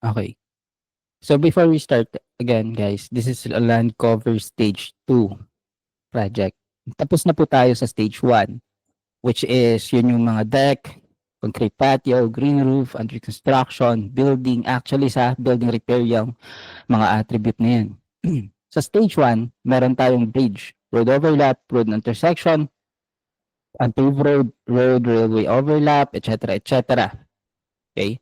Okay. So before we start again, guys, this is a land cover stage 2 project. Tapos na po tayo sa stage 1, which is yun yung mga deck, concrete patio, green roof, under construction, building. Actually, sa building repair yung mga attribute na yan. Sa stage 1, meron tayong bridge, road overlap, road intersection, unpaved road, railway overlap, etc. etc. Okay?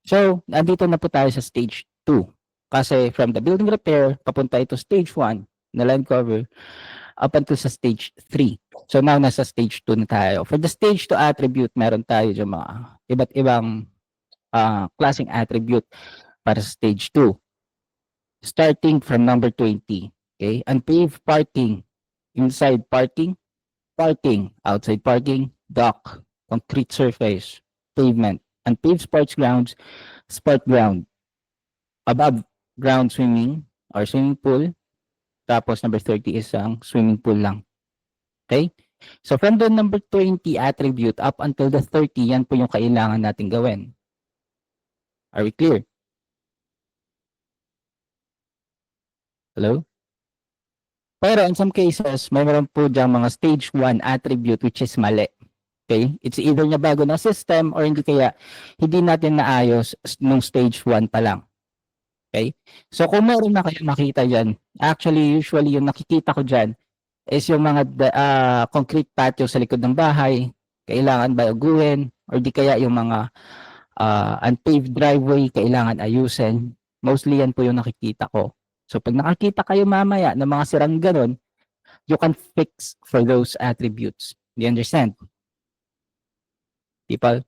So, nandito na po tayo sa stage 2. Kasi from the building repair, papunta ito stage 1 na land cover up until sa stage 3. So now nasa stage 2 na tayo. For the stage 2 attribute, meron tayo dyan mga iba't ibang klaseng attribute para sa stage 2. Starting from number 20. Okay? Unpaved parking, inside parking, outside parking, dock, concrete surface, pavement, unpaved sports grounds, sport ground, above ground swimming or swimming pool. Tapos number 30 is ang swimming pool lang. Okay? So from the number 20 attribute up until the 30, yan po yung kailangan natin gawin. Are we clear? Hello? Pero in some cases, mayroon po diyang mga stage 1 attribute which is mali. Okay? It's either na bago ng system or hindi kaya hindi natin naayos nung stage 1 pa lang. Okay? So kung meron na kayo makita dyan, actually usually yung nakikita ko dyan is yung mga concrete patio sa likod ng bahay, kailangan baguhin, or di kaya yung mga unpaved driveway, kailangan ayusin. Mostly yan po yung nakikita ko. So pag nakakita kayo mamaya ng mga sirang ganon, you can fix for those attributes. Do you understand? People?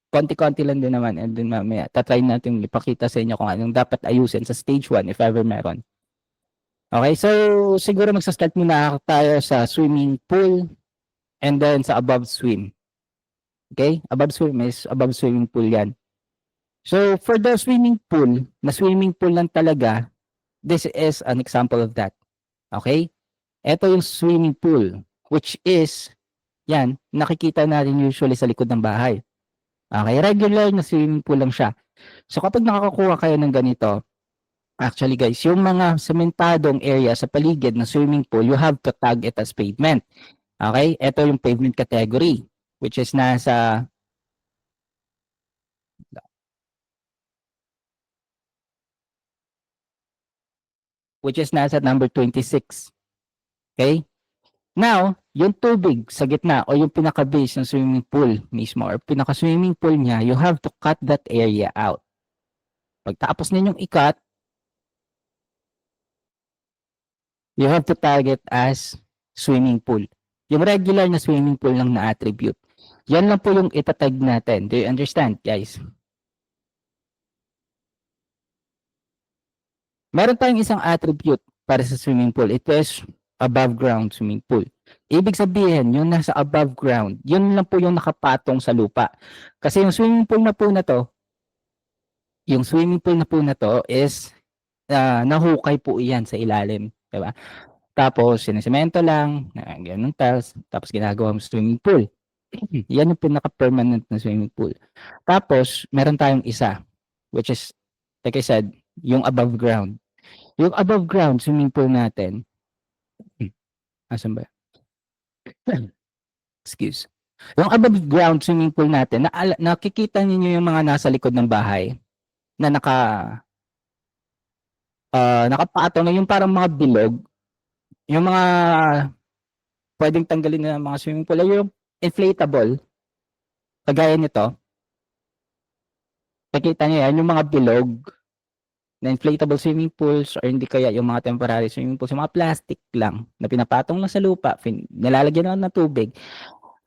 Konti-konti lang din naman, and then mamaya tatry natin ipakita sa inyo kung anong dapat ayusin sa stage 1 if ever meron. Okay, so siguro magsa-start muna tayo sa swimming pool and then sa above swim. Okay? Above swim is above swimming pool yan. So for the swimming pool, na swimming pool lang talaga, this is an example of that. Okay? Ito yung swimming pool, which is, yan, nakikita natin usually sa likod ng bahay. Okay? Regular na swimming pool lang siya. So kapag nakakakuha kayo ng ganito, actually guys, yung mga sementadong area sa paligid ng swimming pool, you have to tag it as pavement. Okay? Ito yung pavement category, which is nasa number 26. Okay? Now, yung tubig sa gitna o yung pinaka-base ng swimming pool mismo or pinaka-swimming pool niya, you have to cut that area out. Pagtapos ninyong i-cut, you have to tag it as swimming pool. Yung regular na swimming pool lang na attribute. Yan lang po yung itatag natin. Do you understand, guys? Meron tayong isang attribute para sa swimming pool. It is above ground swimming pool. Ibig sabihin, yung nasa above ground, yun lang po yung nakapatong sa lupa. Kasi yung swimming pool na po na to, is nahukay po iyan sa ilalim. Diba? Tapos, sinisemento lang, ganun tiles, tapos ginagawa mo swimming pool. Yan yung pinaka-permanent na swimming pool. Tapos, meron tayong isa, which is, like I said, yung above ground. Yung above ground swimming pool natin, asan ba? Excuse. Yung above ground swimming pool natin, nakikita niyo yung mga nasa likod ng bahay na nakapatong na yung parang mga bilog, yung mga pwedeng tanggalin na mga swimming pool, yung inflatable, kagaya nito, nakita niyo yan, yung mga bilog na inflatable swimming pools or hindi kaya yung mga temporary swimming pools, yung mga plastic lang na pinapatong lang sa lupa, nilalagyan lang ng tubig.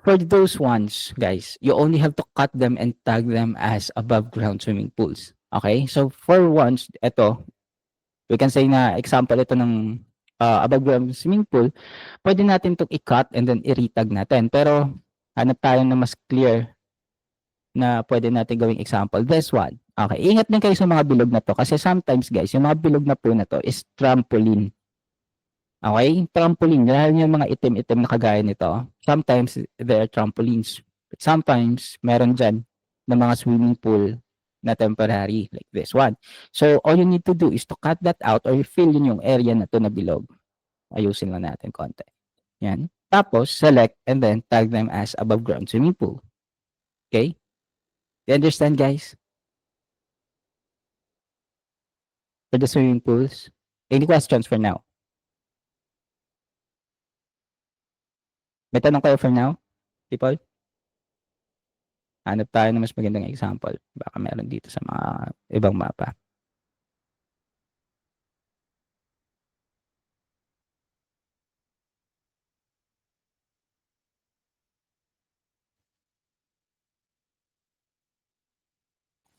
For those ones, guys, you only have to cut them and tag them as above ground swimming pools. Okay? So for once, ito, we can say na example ito ng above ground swimming pool, pwede natin itong i-cut and then i-retag natin. Pero hanap tayo na mas clear na pwede natin gawing example. This one. Okay, ingat din kayo sa mga bilog na to kasi sometimes guys, yung mga bilog na po na to is trampoline. Okay? Trampoline. Dahil yung mga itim-itim na kagaya nito, sometimes they are trampolines. But sometimes, meron dyan na mga swimming pool na temporary like this one. So all you need to do is to cut that out or fill yun yung area na to na bilog. Ayusin lang natin konti. Yan. Tapos select and then tag them as above ground swimming pool. Okay? You understand, guys? For the swimming pools. Any questions for now? May tanong kayo for now, people? Hanap tayo ng mas magandang example. Baka meron dito sa mga ibang mapa.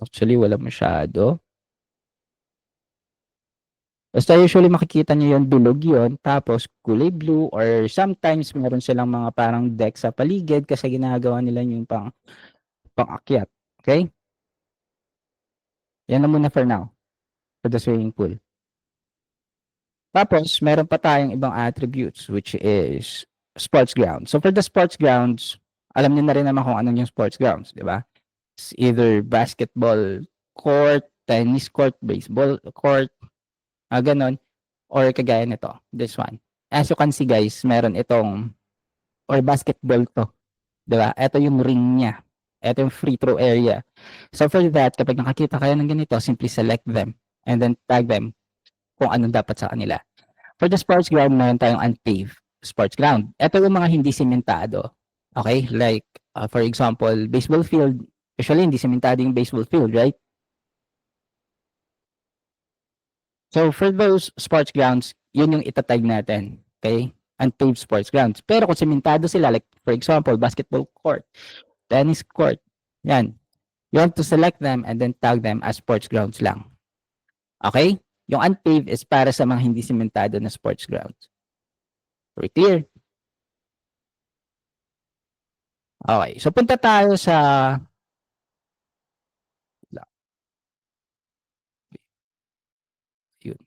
Actually, wala masyado. Basta usually makikita nyo yun, bilog yun, tapos kulay blue or sometimes meron silang mga parang deck sa paligid kasi ginagawa nila yung pang-akyat. Okay? Yan na muna for now, for the swimming pool. Tapos, meron pa tayong ibang attributes which is sports ground. So, for the sports grounds, alam niyo na rin naman kung ano yung sports grounds, di ba? It's either basketball court, tennis court, baseball court, ganon, or kagaya nito, this one. As you can see guys, meron itong, or basketball to, di ba? Ito yung ring niya. Ito yung free throw area. So, for that, kapag nakakita kayo ng ganito, simply select them and then tag them kung anong dapat sa kanila. For the sports ground, meron tayong unpaved sports ground. Ito yung mga hindi simentado. Okay? Like, for example, baseball field. Usually, hindi simentado yung baseball field, right? So, for those sports grounds, yun yung itatag natin. Okay? Unpaved sports grounds. Pero kung simentado sila, like, for example, basketball court, tennis court, yan. You want to select them and then tag them as sports grounds lang. Okay? Yung unpaved is para sa mga hindi simentado na sports grounds. Very clear? Okay. So, punta tayo sa yun.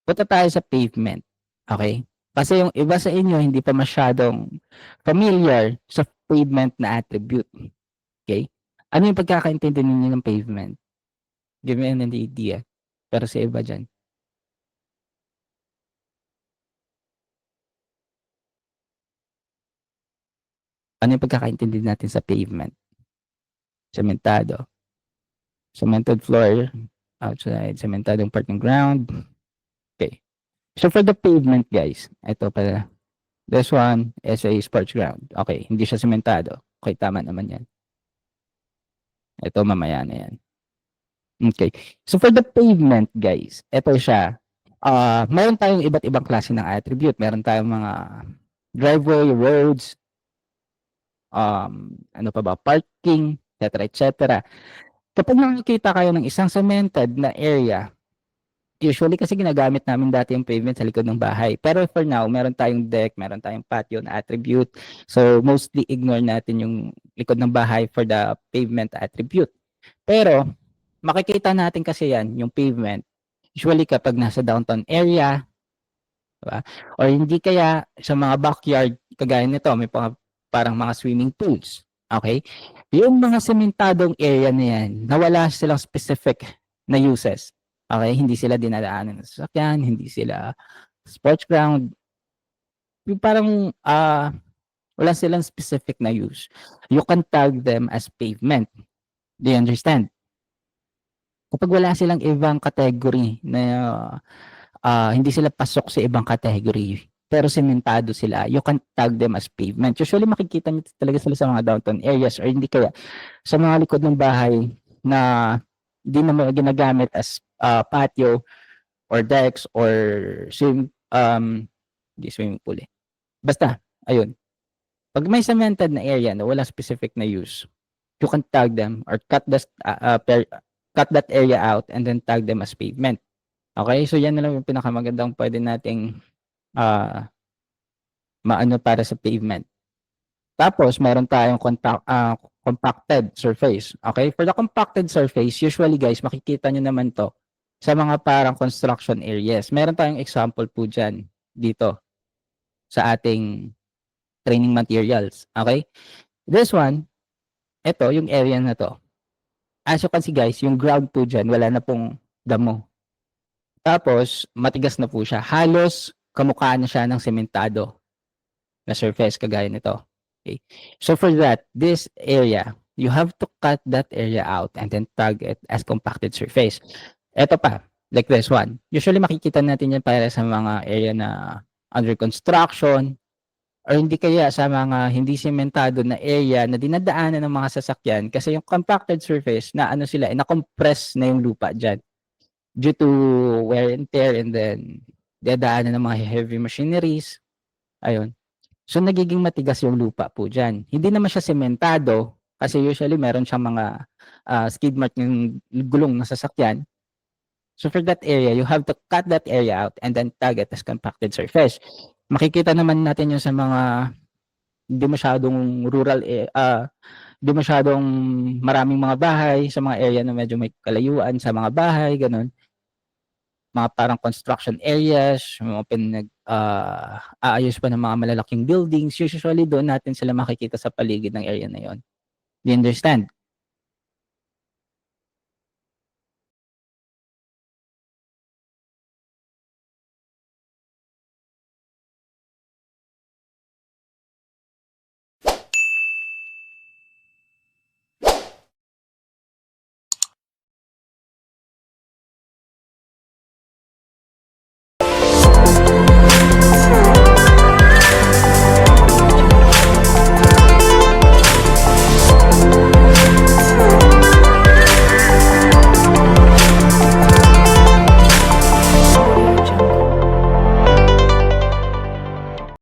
Punta tayo sa pavement. Okay? Kasi yung iba sa inyo hindi pa masyadong familiar sa pavement na attribute. Okay? Ano yung pagkakaintindi ninyo ng pavement? Give me an idea. Pero sa iba dyan. Ano yung pagkakaintindi natin sa pavement? Sementado. Cemented floor. Outside. Cementadong part ng ground. Okay. So for the pavement guys, ito pala. This one is a sports ground. Okay. Hindi siya sementado. Okay. Tama naman yan. Ito mamaya na yan. Okay. So for the pavement, guys, ito siya. Meron tayong iba't ibang klase ng attribute. Meron tayong mga driveway, roads, ano pa ba, parking, etc. etc. Kapag nakikita kayo ng isang cemented na area, usually kasi ginagamit namin dati yung pavement sa likod ng bahay. Pero for now, meron tayong deck, meron tayong patio na attribute. So mostly ignore natin yung likod ng bahay for the pavement attribute. Pero makikita natin kasi yan, yung pavement, usually kapag nasa downtown area, diba? Or hindi kaya sa mga backyard, kagaya nito, may parang mga swimming pools. Okay? Yung mga sementadong area na yan, nawala silang specific na uses. Okay? Hindi sila dinadaanan ng sasakyan, hindi sila sports ground. Yung parang wala silang specific na use. You can tag them as pavement. Do you understand? Kapag wala silang ibang category na hindi sila pasok sa ibang category, pero sementado sila, you can tag them as pavement. Usually makikita nyo talaga sila sa mga downtown areas or hindi kaya sa mga likod ng bahay na hindi na ginagamit as patio or decks or swimming pool eh. Basta, ayun. Pag may cemented na area na wala specific na use, you can tag them or cut that area out and then tag them as pavement. Okay? So, yan na lang yung pinakamagandang pwede nating maano para sa pavement. Tapos, meron tayong compacted surface. Okay? For the compacted surface, usually guys, makikita nyo naman to sa mga parang construction areas. Meron tayong example po dyan dito sa ating training materials. Okay? This one, ito, yung area na to. as you can see guys, yung ground po diyan wala na pong damo. Tapos matigas na po siya. Halos kamukha na siya ng sementado na surface kagaya nito. Okay. So for that, this area, you have to cut that area out and then tag it as compacted surface. Ito pa, like this one. Usually makikita natin yan para sa mga area na under construction or hindi kaya sa mga hindi sementado na area na dinadaanan ng mga sasakyan kasi yung compacted surface na ano sila, na-compress na yung lupa dyan due to wear and tear and then dadaanan ng mga heavy machineries. Ayun. So, nagiging matigas yung lupa po dyan. Hindi naman siya sementado kasi usually meron siyang mga skid mark ng gulong na sasakyan. So, for that area, you have to cut that area out and then tag it as compacted surface. Makikita naman natin yun sa mga hindi masyadong rural, hindi masyadong maraming mga bahay, sa mga area na medyo may kalayuan sa mga bahay, ganun. Mga parang construction areas, mga aayos pa ng mga malalaking buildings, usually doon natin sila makikita sa paligid ng area na yon. You understand?